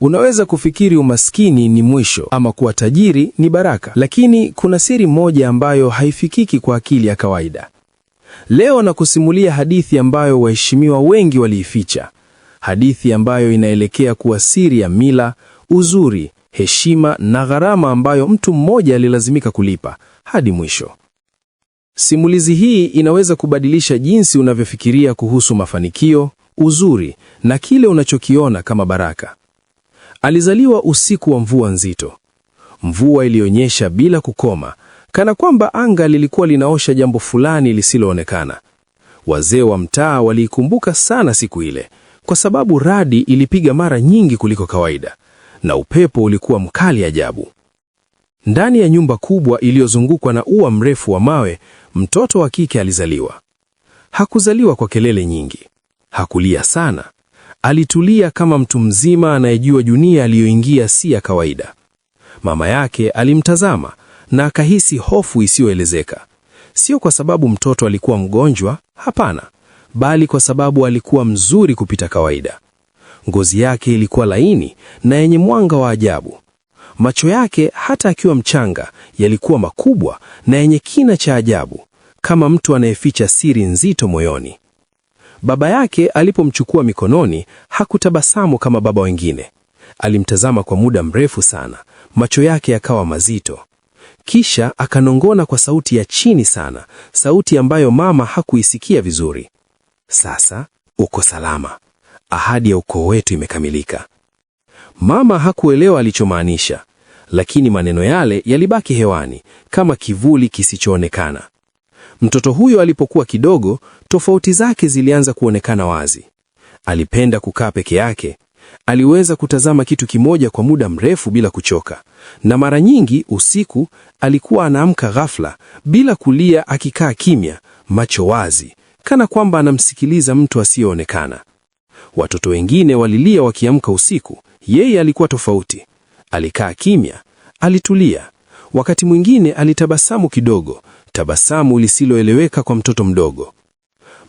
Unaweza kufikiri umaskini ni mwisho ama kuwa tajiri ni baraka, lakini kuna siri moja ambayo haifikiki kwa akili ya kawaida. Leo nakusimulia hadithi ambayo waheshimiwa wengi waliificha. Hadithi ambayo inaelekea kuwa siri ya mila, uzuri, heshima na gharama ambayo mtu mmoja alilazimika kulipa hadi mwisho. Simulizi hii inaweza kubadilisha jinsi unavyofikiria kuhusu mafanikio, uzuri na kile unachokiona kama baraka. Alizaliwa usiku wa mvua nzito. Mvua ilionyesha bila kukoma, kana kwamba anga lilikuwa linaosha jambo fulani lisiloonekana. Wazee wa mtaa waliikumbuka sana siku ile, kwa sababu radi ilipiga mara nyingi kuliko kawaida, na upepo ulikuwa mkali ajabu. Ndani ya nyumba kubwa iliyozungukwa na ua mrefu wa mawe, mtoto wa kike alizaliwa. Hakuzaliwa kwa kelele nyingi. Hakulia sana. Alitulia kama mtu mzima anayejua dunia aliyoingia si ya kawaida. Mama yake alimtazama na akahisi hofu isiyoelezeka. Sio kwa sababu mtoto alikuwa mgonjwa, hapana, bali kwa sababu alikuwa mzuri kupita kawaida. Ngozi yake ilikuwa laini na yenye mwanga wa ajabu. Macho yake hata akiwa mchanga yalikuwa makubwa na yenye kina cha ajabu, kama mtu anayeficha siri nzito moyoni. Baba yake alipomchukua mikononi hakutabasamu kama baba wengine. Alimtazama kwa muda mrefu sana, macho yake yakawa mazito. Kisha akanongona kwa sauti ya chini sana, sauti ambayo mama hakuisikia vizuri. Sasa uko salama. Ahadi ya ukoo wetu imekamilika. Mama hakuelewa alichomaanisha, lakini maneno yale yalibaki hewani kama kivuli kisichoonekana. Mtoto huyo alipokuwa kidogo, tofauti zake zilianza kuonekana wazi. Alipenda kukaa peke yake. Aliweza kutazama kitu kimoja kwa muda mrefu bila kuchoka. Na mara nyingi usiku alikuwa anaamka ghafla bila kulia, akikaa kimya, macho wazi, kana kwamba anamsikiliza mtu asiyeonekana. Watoto wengine walilia wakiamka usiku. Yeye alikuwa tofauti. Alikaa kimya, alitulia. Wakati mwingine alitabasamu kidogo, tabasamu lisiloeleweka kwa mtoto mdogo.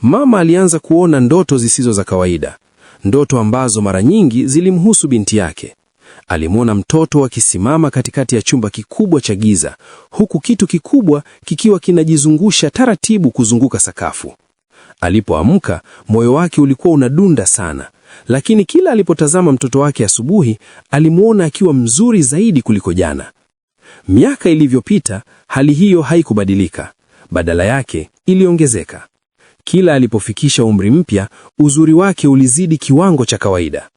Mama alianza kuona ndoto zisizo za kawaida, ndoto ambazo mara nyingi zilimhusu binti yake. Alimwona mtoto akisimama katikati ya chumba kikubwa cha giza, huku kitu kikubwa kikiwa kinajizungusha taratibu kuzunguka sakafu. Alipoamka, moyo wake ulikuwa unadunda sana, lakini kila alipotazama mtoto wake asubuhi, alimwona akiwa mzuri zaidi kuliko jana. Miaka ilivyopita, hali hiyo haikubadilika. Badala yake, iliongezeka. Kila alipofikisha umri mpya, uzuri wake ulizidi kiwango cha kawaida.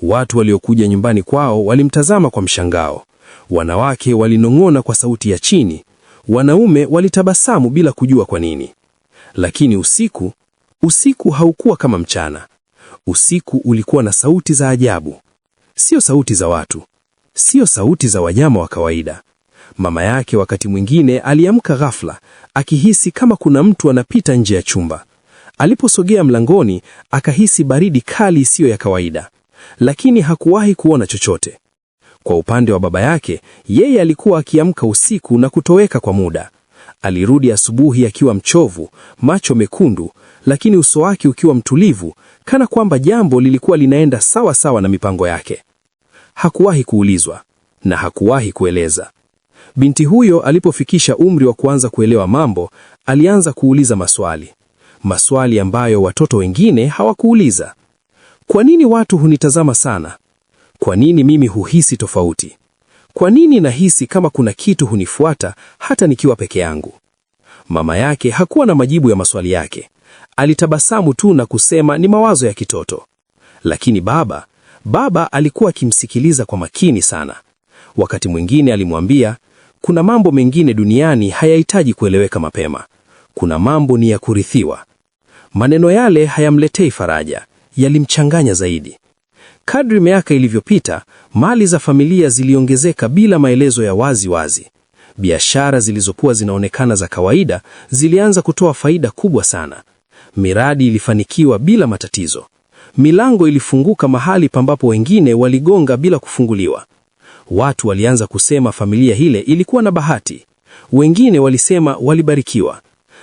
Watu waliokuja nyumbani kwao walimtazama kwa mshangao. Wanawake walinong'ona kwa sauti ya chini. Wanaume walitabasamu bila kujua kwa nini. Lakini usiku haukuwa kama mchana. Usiku ulikuwa na sauti za ajabu. Sio sauti za watu. Sio sauti za wanyama wa kawaida. Mama yake wakati mwingine aliamka ghafla, akihisi kama kuna mtu anapita nje ya chumba. Aliposogea mlangoni, akahisi baridi kali isiyo ya kawaida, lakini hakuwahi kuona chochote. Kwa upande wa baba yake, yeye alikuwa akiamka usiku na kutoweka kwa muda. Alirudi asubuhi akiwa mchovu, macho mekundu, lakini uso wake ukiwa mtulivu, kana kwamba jambo lilikuwa linaenda sawa sawa na mipango yake. Hakuwahi kuulizwa na hakuwahi kueleza. Binti huyo alipofikisha umri wa kuanza kuelewa mambo, alianza kuuliza maswali. Maswali ambayo watoto wengine hawakuuliza. Kwa nini watu hunitazama sana? Kwa nini mimi huhisi tofauti? Kwa nini nahisi kama kuna kitu hunifuata hata nikiwa peke yangu? Mama yake hakuwa na majibu ya maswali yake. Alitabasamu tu na kusema ni mawazo ya kitoto. Lakini baba alikuwa akimsikiliza kwa makini sana. Wakati mwingine alimwambia, kuna mambo mengine duniani hayahitaji kueleweka mapema. Kuna mambo ni ya kurithiwa. Maneno yale hayamletei faraja, yalimchanganya zaidi. Kadri miaka ilivyopita, mali za familia ziliongezeka bila maelezo ya wazi. Biashara zilizokuwa zinaonekana za kawaida zilianza kutoa faida kubwa sana. Miradi ilifanikiwa bila matatizo. Milango ilifunguka mahali pambapo wengine waligonga bila kufunguliwa. Watu walianza kusema familia hile ilikuwa na bahati. Wengine walisema walibarikiwa.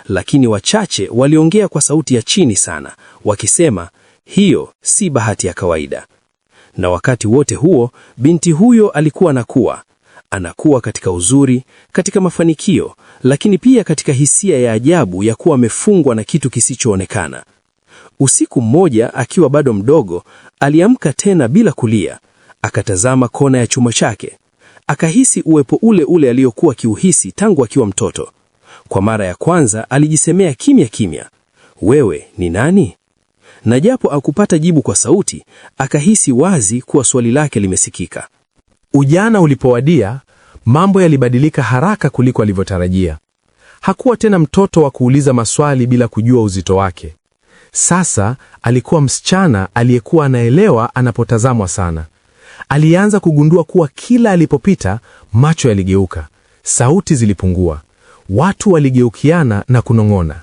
Lakini wachache waliongea kwa sauti ya chini sana, wakisema hiyo si bahati ya kawaida. Na wakati wote huo, binti huyo alikuwa anakuwa katika uzuri, katika mafanikio, lakini pia katika hisia ya ajabu ya kuwa amefungwa na kitu kisichoonekana. Usiku mmoja, akiwa bado mdogo, aliamka tena bila kulia. Akatazama kona ya chumba chake. Akahisi uwepo ule ule aliyokuwa kiuhisi tangu akiwa mtoto. Kwa mara ya kwanza alijisemea kimya kimya, "Wewe ni nani?" Na japo hakupata jibu kwa sauti, akahisi wazi kuwa swali lake limesikika. Ujana ulipowadia, mambo yalibadilika haraka kuliko alivyotarajia. Hakuwa tena mtoto wa kuuliza maswali bila kujua uzito wake. Sasa alikuwa msichana aliyekuwa anaelewa anapotazamwa sana. Alianza kugundua kuwa kila alipopita, macho yaligeuka, sauti zilipungua, watu waligeukiana na kunong'ona.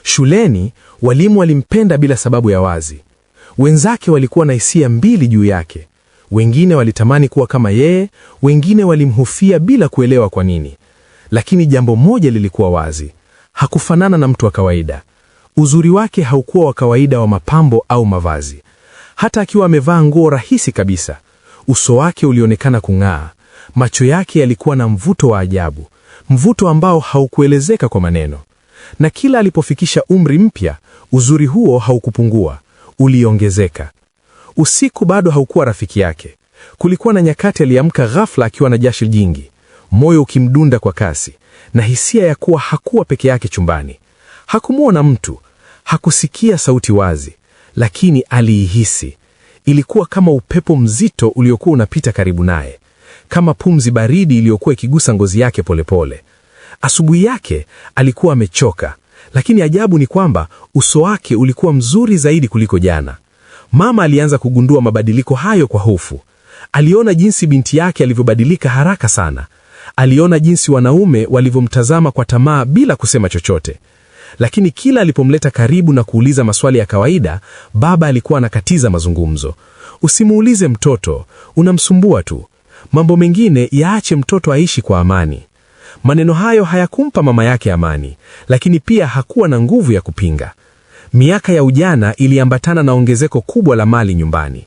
Shuleni, walimu walimpenda bila sababu ya wazi. Wenzake walikuwa na hisia mbili juu yake. Wengine walitamani kuwa kama yeye, wengine walimhofia bila kuelewa kwa nini. Lakini jambo moja lilikuwa wazi: hakufanana na mtu wa kawaida. Uzuri wake haukuwa wa kawaida wa mapambo au mavazi. Hata akiwa amevaa nguo rahisi kabisa, uso wake ulionekana kung'aa. Macho yake yalikuwa na mvuto wa ajabu, mvuto ambao haukuelezeka kwa maneno. Na kila alipofikisha umri mpya, uzuri huo haukupungua, uliongezeka. Usiku bado haukuwa rafiki yake. Kulikuwa na nyakati aliamka ghafla akiwa na jasho jingi, moyo ukimdunda kwa kasi, na hisia ya kuwa hakuwa peke yake chumbani. Hakumwona mtu, hakusikia sauti wazi, lakini aliihisi. Ilikuwa kama upepo mzito uliokuwa unapita karibu naye, kama pumzi baridi iliyokuwa ikigusa ngozi yake polepole. Asubuhi yake alikuwa amechoka, lakini ajabu ni kwamba uso wake ulikuwa mzuri zaidi kuliko jana. Mama alianza kugundua mabadiliko hayo kwa hofu. Aliona jinsi binti yake alivyobadilika haraka sana. Aliona jinsi wanaume walivyomtazama kwa tamaa bila kusema chochote. Lakini kila alipomleta karibu na kuuliza maswali ya kawaida, baba alikuwa anakatiza mazungumzo. "Usimuulize mtoto, unamsumbua tu. Mambo mengine yaache mtoto aishi kwa amani." Maneno hayo hayakumpa mama yake amani, lakini pia hakuwa na nguvu ya kupinga. Miaka ya ujana iliambatana na ongezeko kubwa la mali nyumbani.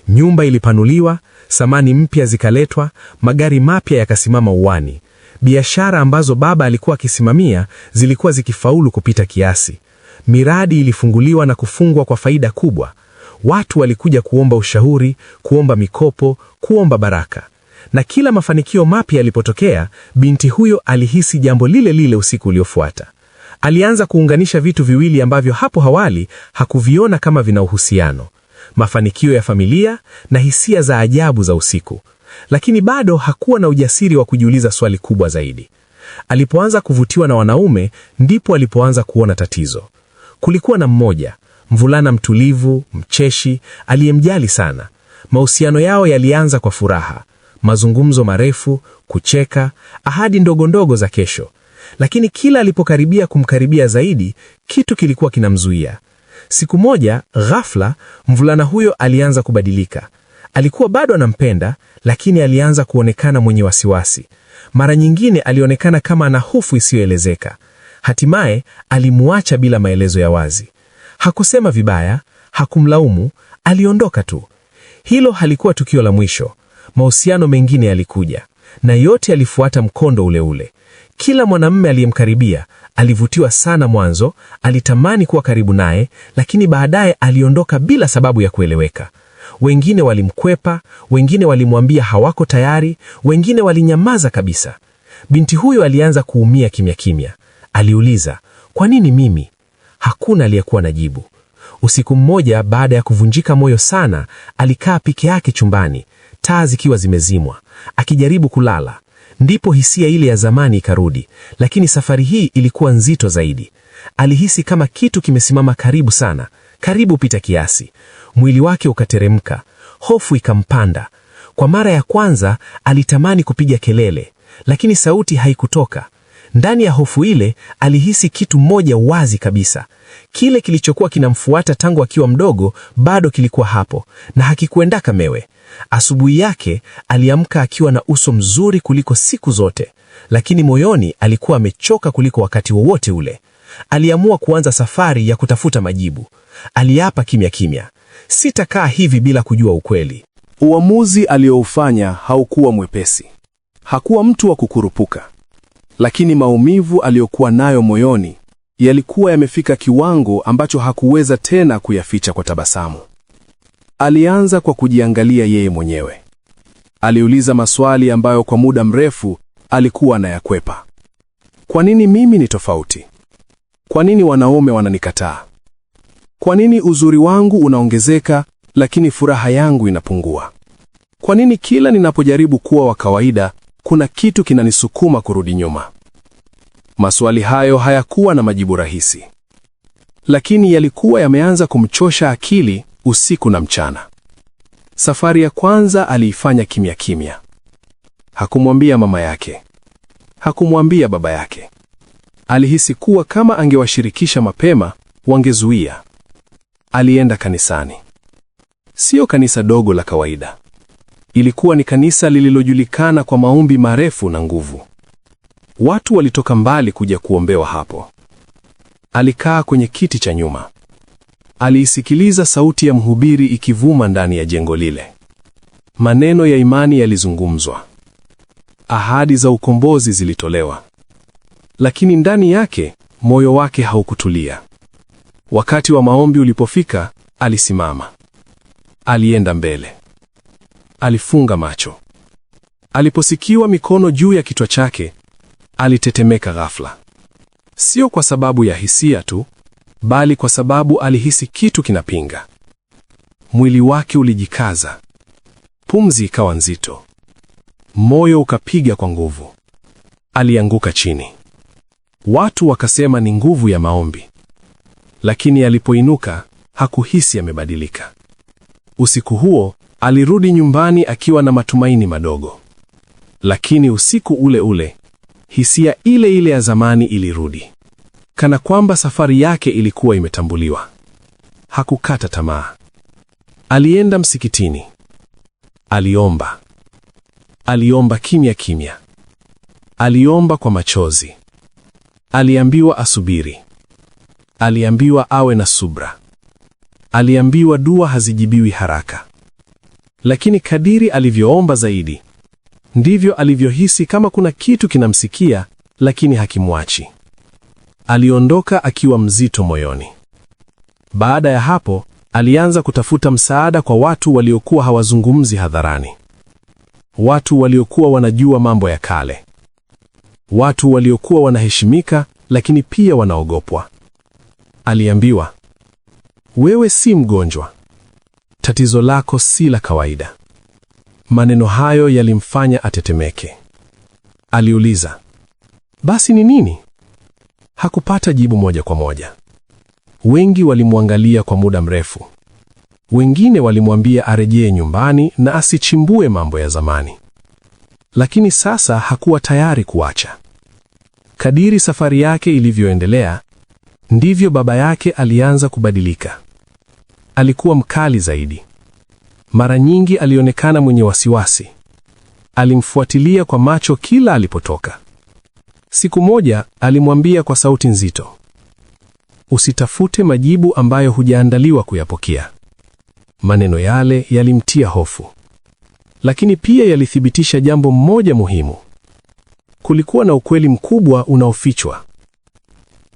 Nyumba ilipanuliwa, samani mpya zikaletwa, magari mapya yakasimama uwani. Biashara ambazo baba alikuwa akisimamia zilikuwa zikifaulu kupita kiasi. Miradi ilifunguliwa na kufungwa kwa faida kubwa. Watu walikuja kuomba ushauri, kuomba mikopo, kuomba baraka. Na kila mafanikio mapya yalipotokea, binti huyo alihisi jambo lile lile usiku uliofuata. Alianza kuunganisha vitu viwili ambavyo hapo awali hakuviona kama vina uhusiano: mafanikio ya familia na hisia za ajabu za usiku. Lakini bado hakuwa na ujasiri wa kujiuliza swali kubwa zaidi. Alipoanza kuvutiwa na wanaume, ndipo alipoanza kuona tatizo. Kulikuwa na mmoja, mvulana mtulivu, mcheshi, aliyemjali sana. Mahusiano yao yalianza kwa furaha, mazungumzo marefu, kucheka, ahadi ndogo ndogo za kesho. Lakini kila alipokaribia kumkaribia zaidi, kitu kilikuwa kinamzuia. Siku moja, ghafla, mvulana huyo alianza kubadilika. Alikuwa bado anampenda, lakini alianza kuonekana mwenye wasiwasi. Mara nyingine alionekana kama ana hofu isiyoelezeka. Hatimaye alimuacha bila maelezo ya wazi. Hakusema vibaya, hakumlaumu, aliondoka tu. Hilo halikuwa tukio la mwisho. Mahusiano mengine yalikuja, na yote yalifuata mkondo ule ule. Kila mwanamume aliyemkaribia alivutiwa sana mwanzo, alitamani kuwa karibu naye, lakini baadaye aliondoka bila sababu ya kueleweka. Wengine walimkwepa, wengine walimwambia hawako tayari, wengine walinyamaza kabisa. Binti huyo alianza kuumia kimya kimya. Aliuliza, "Kwa nini mimi?" Hakuna aliyekuwa na jibu. Usiku mmoja, baada ya kuvunjika moyo sana, alikaa peke yake chumbani, taa zikiwa zimezimwa, akijaribu kulala. Ndipo hisia ile ya zamani ikarudi, lakini safari hii ilikuwa nzito zaidi. Alihisi kama kitu kimesimama karibu sana, karibu pita kiasi. Mwili wake ukateremka, hofu ikampanda. Kwa mara ya kwanza alitamani kupiga kelele, lakini sauti haikutoka. Ndani ya hofu ile alihisi kitu moja wazi kabisa. Kile kilichokuwa kinamfuata tangu akiwa mdogo bado kilikuwa hapo, na hakikuenda kamewe. Asubuhi yake aliamka akiwa na uso mzuri kuliko siku zote, lakini moyoni alikuwa amechoka kuliko wakati wowote ule. Aliamua kuanza safari ya kutafuta majibu. Aliapa kimya kimya, "Sitakaa hivi bila kujua ukweli." Uamuzi alioufanya haukuwa mwepesi. Hakuwa mtu wa kukurupuka. Lakini maumivu aliyokuwa nayo moyoni yalikuwa yamefika kiwango ambacho hakuweza tena kuyaficha kwa tabasamu. Alianza kwa kujiangalia yeye mwenyewe. Aliuliza maswali ambayo kwa muda mrefu alikuwa anayakwepa. Kwa nini mimi ni tofauti? Kwa nini wanaume wananikataa? Kwa nini uzuri wangu unaongezeka lakini furaha yangu inapungua? Kwa nini kila ninapojaribu kuwa wa kawaida kuna kitu kinanisukuma kurudi nyuma? Maswali hayo hayakuwa na majibu rahisi, lakini yalikuwa yameanza kumchosha akili usiku na mchana. Safari ya kwanza aliifanya kimya kimya. Hakumwambia mama yake. Hakumwambia baba yake. Alihisi kuwa kama angewashirikisha mapema, wangezuia. Alienda kanisani. Sio kanisa dogo la kawaida. Ilikuwa ni kanisa lililojulikana kwa maombi marefu na nguvu. Watu walitoka mbali kuja kuombewa hapo. Alikaa kwenye kiti cha nyuma. Aliisikiliza sauti ya mhubiri ikivuma ndani ya jengo lile. Maneno ya imani yalizungumzwa. Ahadi za ukombozi zilitolewa. Lakini ndani yake, moyo wake haukutulia. Wakati wa maombi ulipofika, alisimama. Alienda mbele. Alifunga macho. Aliposikiwa mikono juu ya kichwa chake, alitetemeka ghafla. Sio kwa sababu ya hisia tu, bali kwa sababu alihisi kitu kinapinga. Mwili wake ulijikaza. Pumzi ikawa nzito. Moyo ukapiga kwa nguvu. Alianguka chini. Watu wakasema ni nguvu ya maombi. Lakini alipoinuka, hakuhisi amebadilika. Usiku huo, alirudi nyumbani akiwa na matumaini madogo. Lakini usiku ule ule, hisia ile ile ya zamani ilirudi. Kana kwamba safari yake ilikuwa imetambuliwa. Hakukata tamaa. Alienda msikitini. Aliomba. Aliomba kimya kimya. Aliomba kwa machozi. Aliambiwa asubiri. Aliambiwa awe na subra. Aliambiwa dua hazijibiwi haraka. Lakini kadiri alivyoomba zaidi, ndivyo alivyohisi kama kuna kitu kinamsikia, lakini hakimwachi. Aliondoka akiwa mzito moyoni. Baada ya hapo, alianza kutafuta msaada kwa watu waliokuwa hawazungumzi hadharani. Watu waliokuwa wanajua mambo ya kale. Watu waliokuwa wanaheshimika, lakini pia wanaogopwa. Aliambiwa, wewe si mgonjwa. Tatizo lako si la kawaida. Maneno hayo yalimfanya atetemeke. Aliuliza, basi ni nini? Hakupata jibu moja kwa moja. Wengi walimwangalia kwa muda mrefu. Wengine walimwambia arejee nyumbani na asichimbue mambo ya zamani. Lakini sasa hakuwa tayari kuacha. Kadiri safari yake ilivyoendelea, ndivyo baba yake alianza kubadilika. Alikuwa mkali zaidi. Mara nyingi alionekana mwenye wasiwasi. Alimfuatilia kwa macho kila alipotoka. Siku moja alimwambia kwa sauti nzito, usitafute majibu ambayo hujaandaliwa kuyapokea. Maneno yale yalimtia hofu. Lakini pia yalithibitisha jambo moja muhimu. Kulikuwa na ukweli mkubwa unaofichwa.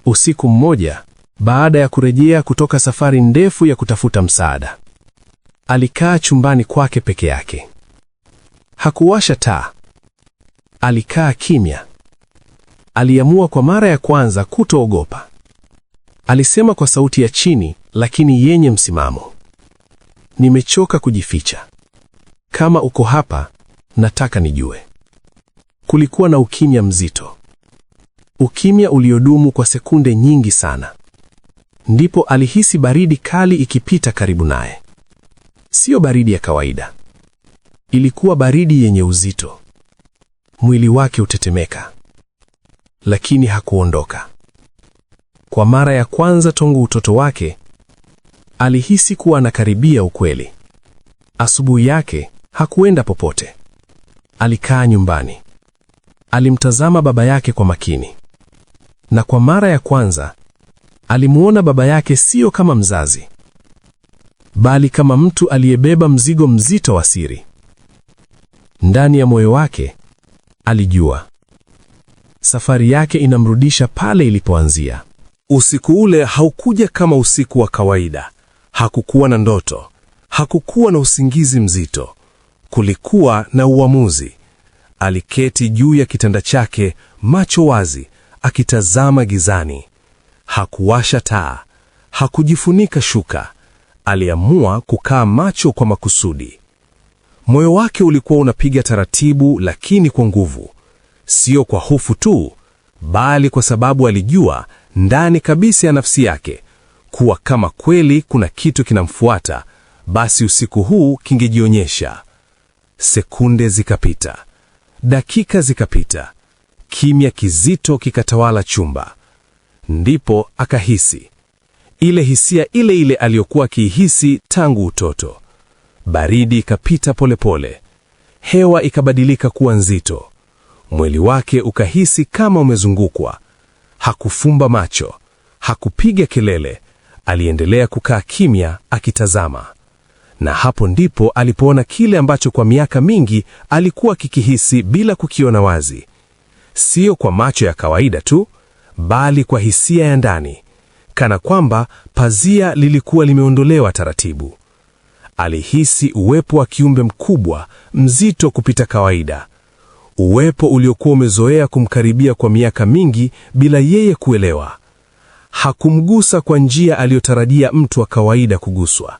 Usiku mmoja, baada ya kurejea kutoka safari ndefu ya kutafuta msaada, alikaa chumbani kwake peke yake. Hakuwasha taa. Alikaa kimya. Aliamua kwa mara ya kwanza kutoogopa. Alisema kwa sauti ya chini lakini yenye msimamo, nimechoka kujificha. Kama uko hapa, nataka nijue. Kulikuwa na ukimya mzito. Ukimya uliodumu kwa sekunde nyingi sana. Ndipo alihisi baridi kali ikipita karibu naye. Sio baridi ya kawaida. Ilikuwa baridi yenye uzito. Mwili wake utetemeka. Lakini hakuondoka. Kwa mara ya kwanza tangu utoto wake, alihisi kuwa anakaribia ukweli. Asubuhi yake hakuenda popote. Alikaa nyumbani. Alimtazama baba yake kwa makini. Na kwa mara ya kwanza, alimuona baba yake sio kama mzazi, bali kama mtu aliyebeba mzigo mzito wa siri. Ndani ya moyo wake alijua safari yake inamrudisha pale ilipoanzia. Usiku ule haukuja kama usiku wa kawaida. Hakukuwa na ndoto, hakukuwa na usingizi mzito. Kulikuwa na uamuzi. Aliketi juu ya kitanda chake, macho wazi, akitazama gizani. Hakuwasha taa, hakujifunika shuka. Aliamua kukaa macho kwa makusudi. Moyo wake ulikuwa unapiga taratibu, lakini kwa nguvu. Sio kwa hofu tu, bali kwa sababu alijua ndani kabisa ya nafsi yake kuwa kama kweli kuna kitu kinamfuata, basi usiku huu kingejionyesha. Sekunde zikapita, dakika zikapita, kimya kizito kikatawala chumba. Ndipo akahisi ile hisia ile aliyokuwa akihisi tangu utoto. Baridi ikapita polepole, hewa ikabadilika kuwa nzito. Mwili wake ukahisi kama umezungukwa. Hakufumba macho, hakupiga kelele, aliendelea kukaa kimya akitazama. Na hapo ndipo alipoona kile ambacho kwa miaka mingi alikuwa kikihisi bila kukiona wazi. Sio kwa macho ya kawaida tu, bali kwa hisia ya ndani, kana kwamba pazia lilikuwa limeondolewa taratibu. Alihisi uwepo wa kiumbe mkubwa, mzito kupita kawaida. Uwepo uliokuwa umezoea kumkaribia kwa miaka mingi bila yeye kuelewa. Hakumgusa kwa njia aliyotarajia mtu wa kawaida kuguswa,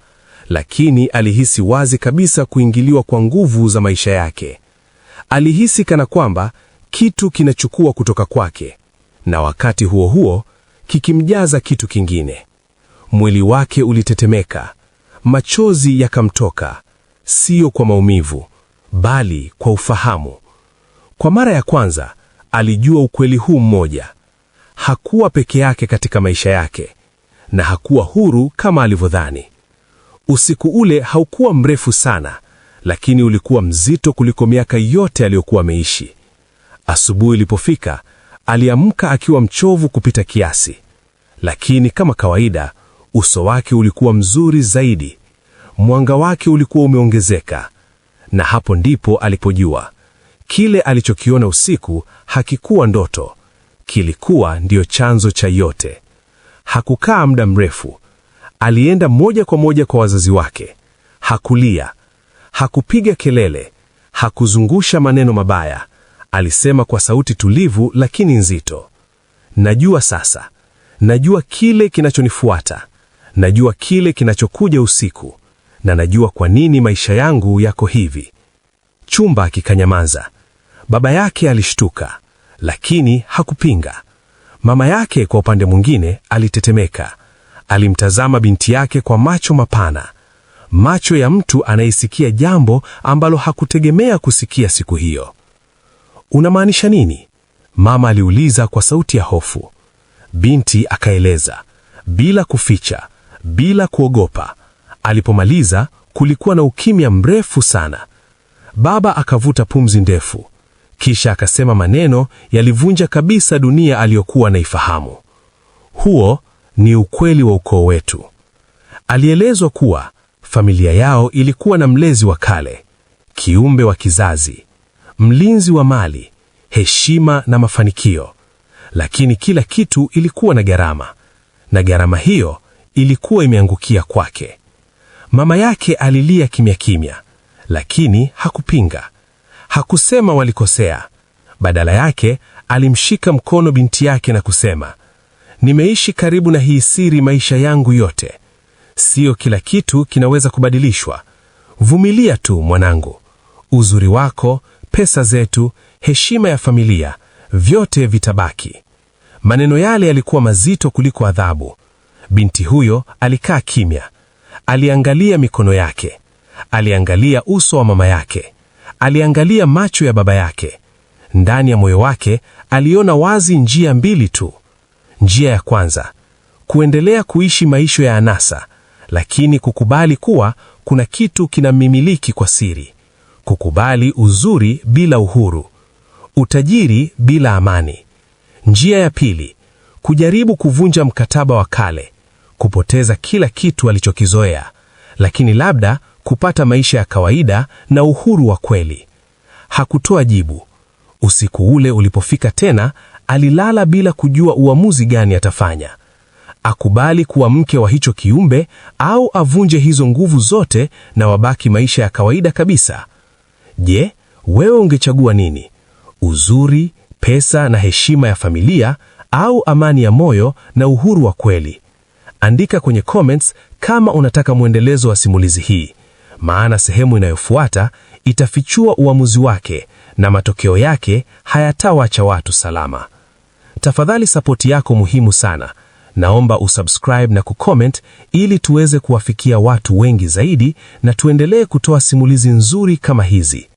lakini alihisi wazi kabisa kuingiliwa kwa nguvu za maisha yake. Alihisi kana kwamba kitu kinachukua kutoka kwake, na wakati huo huo kikimjaza kitu kingine. Mwili wake ulitetemeka, machozi yakamtoka, sio kwa maumivu, bali kwa ufahamu. Kwa mara ya kwanza alijua ukweli huu mmoja: hakuwa peke yake katika maisha yake, na hakuwa huru kama alivyodhani. Usiku ule haukuwa mrefu sana, lakini ulikuwa mzito kuliko miaka yote aliyokuwa ameishi. Asubuhi ilipofika, aliamka akiwa mchovu kupita kiasi, lakini kama kawaida, uso wake ulikuwa mzuri zaidi. Mwanga wake ulikuwa umeongezeka, na hapo ndipo alipojua kile alichokiona usiku hakikuwa ndoto, kilikuwa ndio chanzo cha yote. Hakukaa muda mrefu, alienda moja kwa moja kwa wazazi wake. Hakulia, hakupiga kelele, hakuzungusha maneno mabaya. Alisema kwa sauti tulivu lakini nzito, najua sasa, najua kile kinachonifuata, najua kile kinachokuja usiku, na najua kwa nini maisha yangu yako hivi. Chumba kikanyamaza. Baba yake alishtuka, lakini hakupinga. Mama yake kwa upande mwingine alitetemeka. Alimtazama binti yake kwa macho mapana, macho ya mtu anayesikia jambo ambalo hakutegemea kusikia siku hiyo. Unamaanisha nini? Mama aliuliza kwa sauti ya hofu. Binti akaeleza, bila kuficha, bila kuogopa. Alipomaliza, kulikuwa na ukimya mrefu sana. Baba akavuta pumzi ndefu, kisha akasema maneno yalivunja kabisa dunia aliyokuwa anaifahamu. Huo ni ukweli wa ukoo wetu. Alielezwa kuwa familia yao ilikuwa na mlezi wa kale, kiumbe wa kizazi, mlinzi wa mali, heshima na mafanikio. Lakini kila kitu ilikuwa na gharama, na gharama hiyo ilikuwa imeangukia kwake. Mama yake alilia kimya kimya, lakini hakupinga. Hakusema walikosea. Badala yake alimshika mkono binti yake na kusema, nimeishi karibu na hii siri maisha yangu yote. Sio kila kitu kinaweza kubadilishwa. Vumilia tu mwanangu. Uzuri wako, pesa zetu, heshima ya familia, vyote vitabaki. Maneno yale yalikuwa mazito kuliko adhabu. Binti huyo alikaa kimya. Aliangalia mikono yake, aliangalia uso wa mama yake, aliangalia macho ya baba yake. Ndani ya moyo wake aliona wazi njia mbili tu. Njia ya kwanza, kuendelea kuishi maisha ya anasa, lakini kukubali kuwa kuna kitu kinamimiliki kwa siri. Kukubali uzuri bila uhuru, utajiri bila amani. Njia ya pili, kujaribu kuvunja mkataba wa kale, kupoteza kila kitu alichokizoea, lakini labda kupata maisha ya kawaida na uhuru wa kweli. Hakutoa jibu. Usiku ule ulipofika tena, alilala bila kujua uamuzi gani atafanya. Akubali kuwa mke wa hicho kiumbe au avunje hizo nguvu zote na wabaki maisha ya kawaida kabisa. Je, wewe ungechagua nini? Uzuri, pesa na heshima ya familia, au amani ya moyo na uhuru wa kweli? Andika kwenye comments kama unataka mwendelezo wa simulizi hii, maana sehemu inayofuata itafichua uamuzi wake na matokeo yake hayatawacha watu salama. Tafadhali, sapoti yako muhimu sana. Naomba usubscribe na kucomment ili tuweze kuwafikia watu wengi zaidi na tuendelee kutoa simulizi nzuri kama hizi.